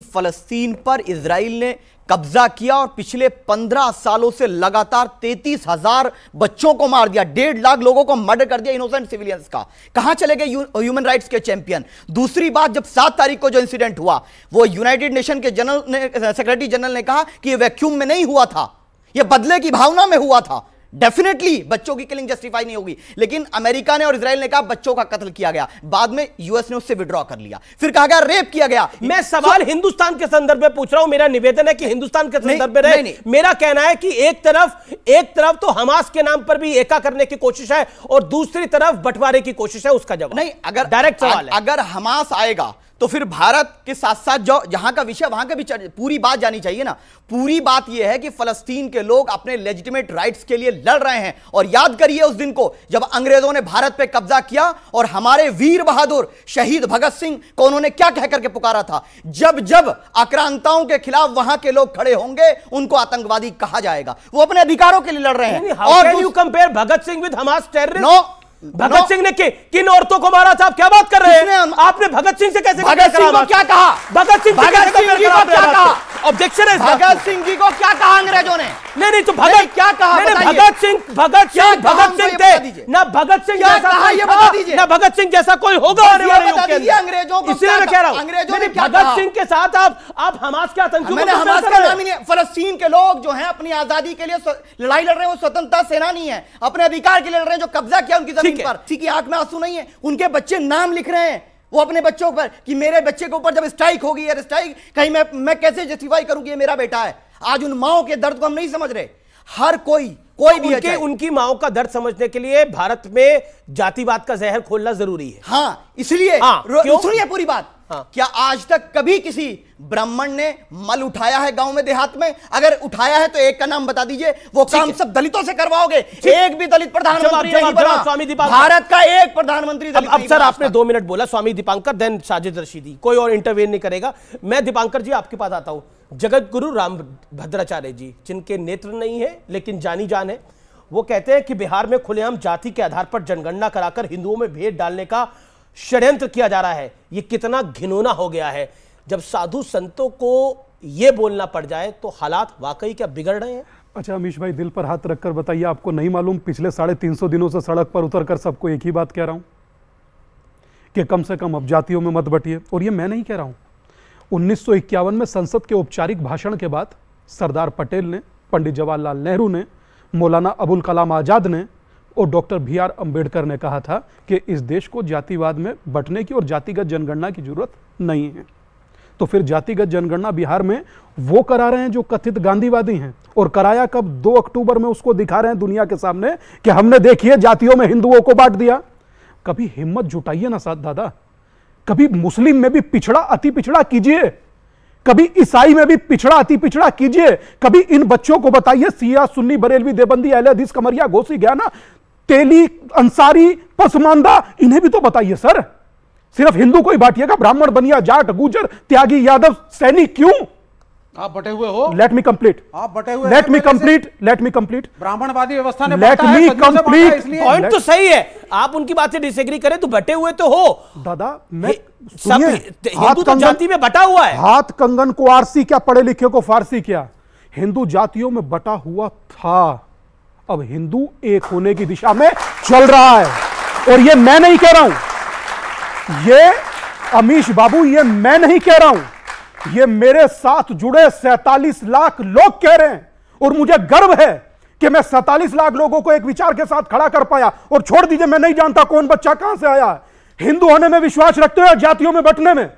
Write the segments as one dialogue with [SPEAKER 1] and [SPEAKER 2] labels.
[SPEAKER 1] फलस्तीन पर इजराइल ने कब्जा किया और पिछले 15 सालों से लगातार 33,000 बच्चों को मार दिया, 1.5 लाख लोगों को मर्डर कर दिया, इनोसेंट सिविलियंस का। कहां चले गए ह्यूमन राइट्स के चैंपियन? दूसरी बात, जब 7 तारीख को जो इंसिडेंट हुआ, वो यूनाइटेड नेशन के सेक्रेटरी जनरल ने कहा कि ये वैक्यूम में नहीं हुआ था, ये बदले की भावना में हुआ था। डेफिनेटली बच्चों की किलिंग जस्टिफाई नहीं होगी, लेकिन अमेरिका ने और इजराइल ने कहा बच्चों का कत्ल किया गया, बाद में यूएस ने उससे विड्रॉ कर लिया, फिर कहा गया रेप किया गया।
[SPEAKER 2] मैं सवाल हिंदुस्तान के संदर्भ में पूछ रहा हूं, मेरा निवेदन है कि हिंदुस्तान के संदर्भ में रहे। मेरा कहना है कि एक तरफ तो हमास के नाम पर भी एका करने की कोशिश है और दूसरी तरफ बंटवारे की कोशिश है। उसका जवाब
[SPEAKER 1] नहीं, अगर
[SPEAKER 2] डायरेक्ट सवाल है,
[SPEAKER 1] अगर हमास आएगा तो फिर भारत के साथ साथ जो जहां का विषय वहां का भी पूरी बात जानी चाहिए ना। पूरी बात यह है कि फलस्तीन के लोग अपने लेजिटिमेट राइट्स के लिए लड़ रहे हैं। और याद करिए उस दिन को जब अंग्रेजों ने भारत पे कब्जा किया और हमारे वीर बहादुर शहीद भगत सिंह को उन्होंने क्या कह करके पुकारा था, जब जब आक्रांताओं के खिलाफ वहां के लोग खड़े होंगे उनको आतंकवादी कहा जाएगा। वो अपने अधिकारों के लिए लड़ रहे हैं।
[SPEAKER 2] और you compare Bhagat Singh with Hamas terrorist?
[SPEAKER 1] No,
[SPEAKER 2] Bhagat Singh ने किन औरतों को मारा था? आप क्या बात कर रहे हैं? आपने भगत सिंह से कैसे,
[SPEAKER 1] भगत सिंह को क्या कहा?
[SPEAKER 2] भगत सिंह
[SPEAKER 1] जी को क्या कहा?
[SPEAKER 2] ऑब्जेक्शन है।
[SPEAKER 1] भगत सिंह जी को क्या कहा अंग्रेजों ने?
[SPEAKER 2] नहीं तो भगत
[SPEAKER 1] क्या कहा?
[SPEAKER 2] भगत सिंह थे ना, भगत सिंह जैसा
[SPEAKER 1] ये बता दीजिए
[SPEAKER 2] ना, भगत सिंह जैसा कोई होगा आने वाले युग के अंदर।
[SPEAKER 1] अंग्रेजों को
[SPEAKER 2] इसलिए मैं कह रहा हूं,
[SPEAKER 1] अंग्रेजों ने
[SPEAKER 2] भगत सिंह के साथ आप हमास के आतंकियों
[SPEAKER 1] मैंने हमास का नाम ही नहीं। फलस्तीन के लोग जो हैं अपनी आजादी के लिए लड़ाई लड़ रहे हैं, वो स्वतंत्रता सेनानी है, अपने अधिकार के लिए लड़ रहे हैं, जो कब्जा किया उनकी जमीन पर। किसी की आंख में आंसू नहीं है, उनके बच्चे नाम लिख रहे हैं वो अपने बच्चों पर कि मेरे बच्चे के ऊपर जब स्ट्राइक होगी, यार स्ट्राइक कहीं मैं कैसे जस्टिफाई करूं कि ये मेरा बेटा है। आज उन माओं के दर्द को हम नहीं समझ रहे। हर कोई भी
[SPEAKER 2] उनकी माओं का दर्द समझने के लिए भारत में जातिवाद का जहर खोलना जरूरी है।
[SPEAKER 1] हाँ, इसलिए सुनिए पूरी बात। हाँ। क्या आज तक कभी किसी ब्राह्मण ने मल उठाया है गांव में देहात में? अगर उठाया है तो एक का नाम बता दीजिए। वो काम सब दलितों से करवाओगे? एक भी दलित प्रधानमंत्री नहीं बना
[SPEAKER 2] स्वामी दीपांकर,
[SPEAKER 1] भारत का एक प्रधानमंत्री दलित
[SPEAKER 2] अब सर आपने 2 मिनट बोला, स्वामी दीपांकर, देन साजिद रशीदी, कोई और इंटरवेन नहीं करेगा। मैं दीपांकर जी आपके पास आता हूं। जगत गुरु रामभद्राचार्य जी, जिनके नेत्र नहीं है लेकिन जानी जान है, वो कहते हैं कि बिहार में खुलेआम जाति के आधार पर जनगणना कराकर हिंदुओं में भेद डालने का षड्यंत्र किया जा रहा है। यह कितना घिनौना हो गया है। जब साधु संतों को यह बोलना पड़ जाए तो हालात वाकई क्या बिगड़ रहे हैं?
[SPEAKER 3] अच्छा अमीश भाई, दिल पर हाथ रखकर बताइए, आपको नहीं मालूम पिछले 350 दिनों से सड़क पर उतरकर सबको एक ही बात कह रहा हूं कि कम से कम अब जातियों में मत बटिए। और ये मैं नहीं कह रहा हूं, 1951 में संसद के औपचारिक भाषण के बाद सरदार पटेल ने, पंडित जवाहरलाल नेहरू ने, मौलाना अबुल कलाम आजाद ने और डॉक्टर BR अम्बेडकर ने कहा था कि इस देश को जातिवाद में बंटने की और जातिगत जनगणना की जरूरत नहीं है। तो फिर जातिगत जनगणना बिहार में वो करा रहे हैं जो कथित गांधीवादी हैं, और कराया कब? 2 अक्टूबर में उसको दिखा रहे हैं दुनिया के सामने कि हमने देखिए जातियों में हिंदुओं को बांट दिया। कभी हिम्मत जुटाइए ना साथ दादा, कभी मुस्लिम में भी पिछड़ा अति पिछड़ा कीजिए, कभी ईसाई में भी पिछड़ा अति पिछड़ा कीजिए, कभी इन बच्चों को बताइए सिया सुन्नी बरेलवी देवबंदी अहले हदीस कमरिया घोसी गया ना, तेली अंसारी पसमानदा, इन्हें भी तो बताइए सर। सिर्फ हिंदू को ही बांटिएगा, ब्राह्मण बनिया जाट गुजर त्यागी यादव सैनिक क्यों?
[SPEAKER 4] आप बटे हुए हो।
[SPEAKER 3] Let me complete.
[SPEAKER 4] आप बटे हुए।
[SPEAKER 3] Let me complete.
[SPEAKER 4] ब्राह्मणवादी व्यवस्था ने
[SPEAKER 3] लेट मी कंप्लीट।
[SPEAKER 2] पॉइंट तो सही है, आप उनकी बात से डिसएग्री करें तो बटे हुए तो हो
[SPEAKER 3] दादा। मैं
[SPEAKER 2] सब हिंदू तो जाति में बटा हुआ है।
[SPEAKER 3] हाथ कंगन को आरसी क्या, पढ़े लिखे को फारसी क्या? हिंदू जातियों में बटा हुआ था, अब हिंदू एक होने की दिशा में चल रहा है। और ये मैं नहीं कह रहा हूं, ये अमीश बाबू, ये मैं नहीं कह रहा हूं, ये मेरे साथ जुड़े 47 लाख लोग कह रहे हैं। और मुझे गर्व है कि मैं 47 लाख लोगों को एक विचार के साथ खड़ा कर पाया। और छोड़ दीजिए, मैं नहीं जानता कौन बच्चा कहां से आया है। हिंदू होने में विश्वास रखते हो या जातियों में बंटने में?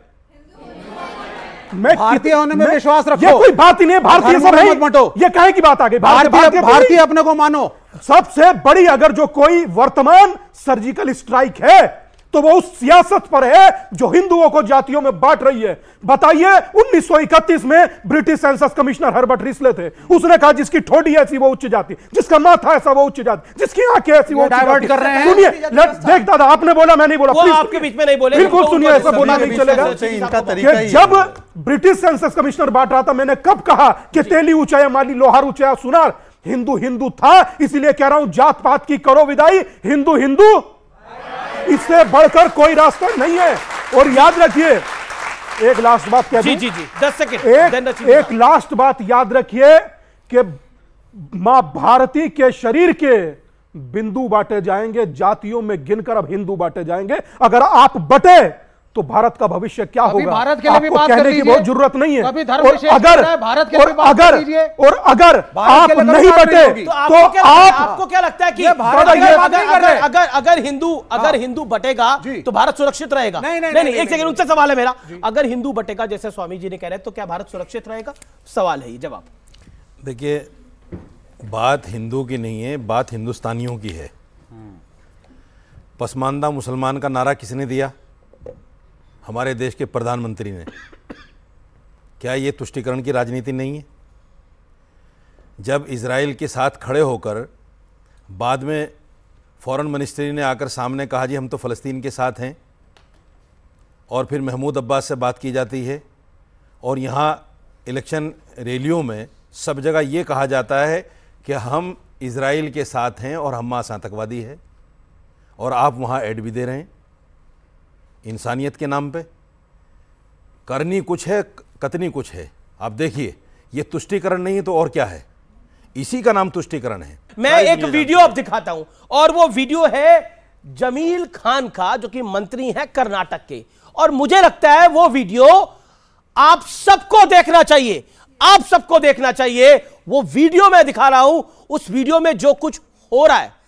[SPEAKER 3] मैं
[SPEAKER 4] भारतीय होने में विश्वास रखो।
[SPEAKER 3] ये कोई बात ही नहीं, भारतीय सब नहीं बंटो, ये कहे की बात आ गई?
[SPEAKER 4] भारतीय अपने को मानो।
[SPEAKER 3] सबसे बड़ी अगर जो कोई वर्तमान सर्जिकल स्ट्राइक है तो वो उस सियासत पर है जो हिंदुओं को जातियों में बांट रही है। बताइए, 1931 में British census commissioner Herbert Risley थे, उसने कहा जिसकी ठोडी ऐसी वो उच्च जाति, जिसका माथा ऐसा वो उच्च जाति, जिसकी आंखें ऐसी वो
[SPEAKER 4] डाइवर्ट कर रहे हैं।
[SPEAKER 3] सुनिए, देख दादा, आपने बोला मैं नहीं बोला,
[SPEAKER 2] वो आपके बीच में नहीं बोले,
[SPEAKER 3] बिल्कुल सुनिए, ऐसा बोलना नहीं चलेगा। जब ब्रिटिश सेंसस कमिश्नर बांट रहा था, मैंने कब कहा कि तेली ऊंचा या माली लोहार ऊंचा या सुनार? हिंदू हिंदू था, इसलिए कह रहा हूं जात पात की करो विदाई, हिंदू हिंदू, इससे बढ़कर कोई रास्ता नहीं है। और याद रखिए, एक लास्ट बात कह दूं?
[SPEAKER 2] जी 10 सेकंड।
[SPEAKER 3] एक लास्ट बात याद रखिए कि मां भारती के शरीर के बिंदु बांटे जाएंगे, जातियों में गिनकर अब हिंदू बांटे जाएंगे। अगर आप बटे तो भारत का भविष्य क्या होगा?
[SPEAKER 4] भारत के लिए भी
[SPEAKER 3] आपको
[SPEAKER 4] बात
[SPEAKER 3] कहने
[SPEAKER 4] कर
[SPEAKER 3] की
[SPEAKER 4] लीजिए।
[SPEAKER 3] बहुत जरूरत नहीं है।
[SPEAKER 4] अभी धर्म
[SPEAKER 3] और
[SPEAKER 4] विशेष
[SPEAKER 3] अगर
[SPEAKER 4] है, भारत के लिए भी बात
[SPEAKER 3] और
[SPEAKER 4] कर लीजिए।
[SPEAKER 3] अगर आप
[SPEAKER 4] के लिए
[SPEAKER 3] नहीं
[SPEAKER 4] बात नहीं
[SPEAKER 3] बटे
[SPEAKER 4] होगी।
[SPEAKER 2] तो
[SPEAKER 3] तो
[SPEAKER 2] आपको क्या लगता है कि अगर हिंदू बटेगा तो भारत सुरक्षित रहेगा? नहीं, एक सेकंड, उनसे सवाल है मेरा। अगर हिंदू बटेगा जैसे स्वामी जी ने कह रहे हैं, तो क्या भारत सुरक्षित रहेगा? सवाल है ये, जवाब।
[SPEAKER 5] देखिए, बात हिंदू की नहीं है, बात हिंदुस्तानियों की है। पसमानदा मुसलमान का नारा किसने दिया? हमारे देश के प्रधानमंत्री ने। क्या ये तुष्टीकरण की राजनीति नहीं है? जब इजराइल के साथ खड़े होकर बाद में फॉरेन मिनिस्ट्री ने आकर सामने कहा जी हम तो फ़लस्तीन के साथ हैं, और फिर महमूद अब्बास से बात की जाती है, और यहाँ इलेक्शन रैलियों में सब जगह ये कहा जाता है कि हम इजराइल के साथ हैं और हमास आतंकवादी है, और आप वहाँ ऐड भी दे रहे हैं इंसानियत के नाम पे। करनी कुछ है, कतनी कुछ है। आप देखिए, ये तुष्टीकरण नहीं है तो और क्या है? इसी का नाम तुष्टीकरण है।
[SPEAKER 2] मैं एक वीडियो अब दिखाता हूं, और वो वीडियो है जमील खान का, जो कि मंत्री हैं कर्नाटक के, और मुझे लगता है वो वीडियो आप सबको देखना चाहिए। आप सबको देखना चाहिए। वो वीडियो मैं दिखा रहा हूं, उस वीडियो में जो कुछ हो रहा है।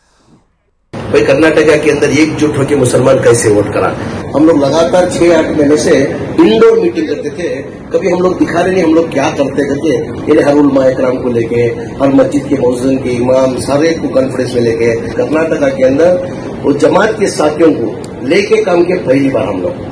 [SPEAKER 6] भाई कर्नाटका के अंदर एकजुट होकर मुसलमान कैसे वोट करा? हम लोग लगातार 6-8 महीने से इंडोर मीटिंग करते थे, कभी हम लोग दिखा रहे नहीं हम लोग क्या करते करके। ये हर उलमा इकराम को लेके, हर मस्जिद के मौजूद के इमाम सारे को कॉन्फ्रेंस में लेके कर्नाटका के अंदर वो जमात के साथियों को लेके काम किया पहली बार हम लोग।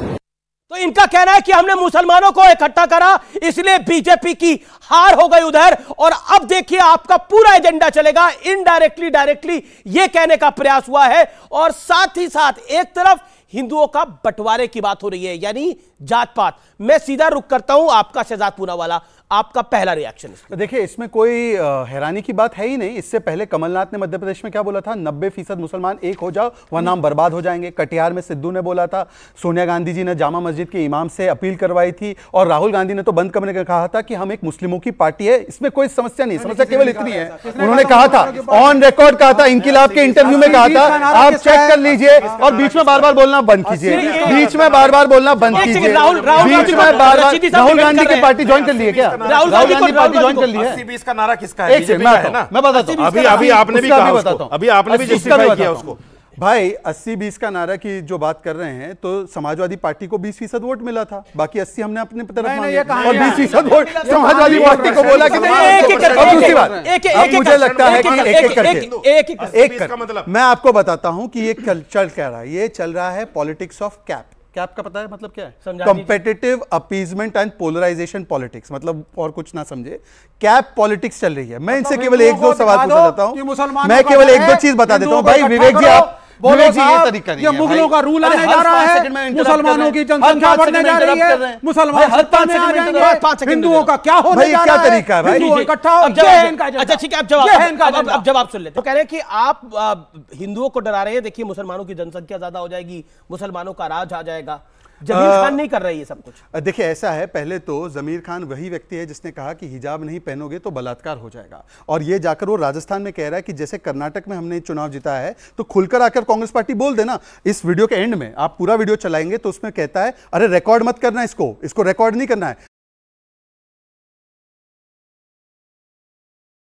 [SPEAKER 2] तो इनका कहना है कि हमने मुसलमानों को इकट्ठा करा, इसलिए बीजेपी की हार हो गई उधर। और अब देखिए आपका पूरा एजेंडा चलेगा। इनडायरेक्टली डायरेक्टली यह कहने का प्रयास हुआ है, और साथ ही साथ एक तरफ हिंदुओं का बंटवारे की बात हो रही है, यानी जात पात। मैं सीधा रुख करता हूं आपका शहजाद पूनावाला, आपका पहला रिएक्शन।
[SPEAKER 7] देखिए, इसमें कोई हैरानी की बात है ही नहीं। इससे पहले कमलनाथ ने मध्य प्रदेश में क्या बोला था? 90% मुसलमान एक हो जाओ वह नाम बर्बाद हो जाएंगे। कटिहार में सिद्धू ने बोला था। सोनिया गांधी जी ने जामा मस्जिद के इमाम से अपील करवाई थी, और राहुल गांधी ने तो बंद करने का कहा था कि हम एक मुस्लिमों की पार्टी है, इसमें कोई समस्या नहीं। समस्या केवल इतनी है, उन्होंने कहा था, ऑन रिकॉर्ड कहा था, इनकिलाब के इंटरव्यू में कहा था, आप चेक कर लीजिए। और बीच में बार बार बोलना बंद कीजिए, बीच में बार बार बोलना बंद कीजिए। बीच में बार राहुल गांधी की पार्टी ज्वाइन कर ली है क्या? राहुल गांधी पार्टी ज्वाइन कर ली है।
[SPEAKER 5] 80-20 का नारा किसका है?
[SPEAKER 7] मैं बताता हूं।
[SPEAKER 5] अभी आपने भी कहा उसको, अभी आपने भी जस्टिफाई किया उसको।
[SPEAKER 7] भाई 80-20 का नारा की जो बात कर रहे हैं, तो समाजवादी पार्टी को 20% वोट मिला था, बाकी 80 हमने अपने तरफ मांगे, और 20% वोट समाजवादी पार्टी को बोला कि दूसरी बात मुझे लगता है कि एक करके मैं आपको बताता हूं कि ये चल क्या रहा है। ये चल रहा है पॉलिटिक्स ऑफ कैप। कैप का पता है मतलब क्या है? Competitive appeasement and polarisation politics, मतलब और कुछ ना समझे, कैप पॉलिटिक्स चल रही है। मैं इनसे केवल 1-2 सवाल पूछना चाहता हूं। मैं केवल 1-2 चीज बता देता हूं। भाई विवेक जी, आप
[SPEAKER 4] बोलो साहब, ये मुगलों का रूल आने जा रहा है, मुसलमानों की जनसंख्या बढ़ने जा रही है, मुसलमान सत्ता में आ जाएंगे, हिंदुओं का क्या होने जा रहा है?
[SPEAKER 7] क्या तरीका है भाई?
[SPEAKER 4] हिंदुओं इकट्ठा हो।
[SPEAKER 2] अच्छा ठीक है, अब जवाब सुन लेते। तो कह रहे हैं कि आप हिंदुओं को डरा रहे हैं। देखिए, मुसलमानों की जनसंख्या ज्यादा हो जाएगी, मुसलमानों का राज आ जाएगा। जमीर खान नहीं कर रही है सब कुछ।
[SPEAKER 7] देखिए, ऐसा है, पहले तो जमीर खान वही व्यक्ति है जिसने कहा कि हिजाब नहीं पहनोगे तो बलात्कार हो जाएगा, और ये जाकर वो राजस्थान में कह रहा है कि जैसे कर्नाटक में हमने चुनाव जीता है तो खुलकर आकर कांग्रेस पार्टी बोल देना। इस वीडियो के एंड में आप पूरा वीडियो चलाएंगे तो उसमें कहता है अरे रिकॉर्ड मत करना, इसको रिकॉर्ड नहीं करना है।